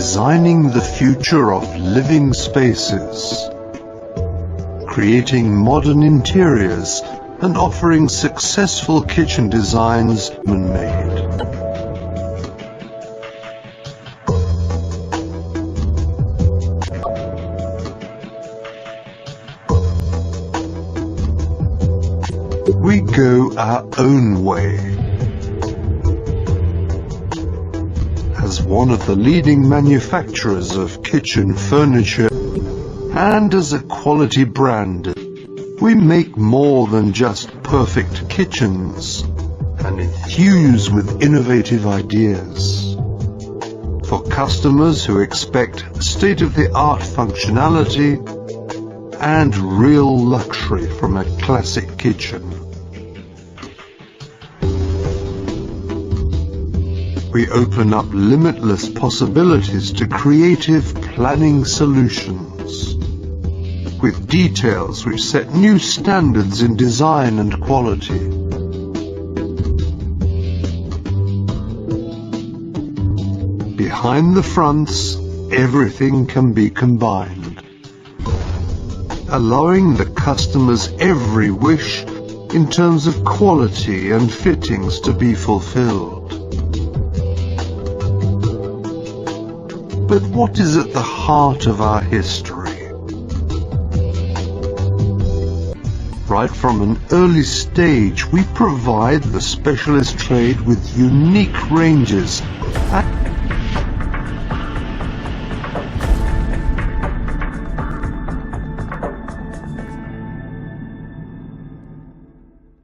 designing the future of living spaces, creating modern interiors and offering successful kitchen designs man-made. We go our own way. As one of the leading manufacturers of kitchen furniture and as a quality brand, we make more than just perfect kitchens and infuse with innovative ideas. For customers who expect state-of-the-art functionality and real luxury from a classic kitchen. We open up limitless possibilities to creative planning solutions, with details which set new standards in design and quality. Behind the fronts, everything can be combined, allowing the customer's every wish in terms of quality and fittings to be fulfilled. But what is at the heart of our history? Right from an early stage, we provide the specialist trade with unique ranges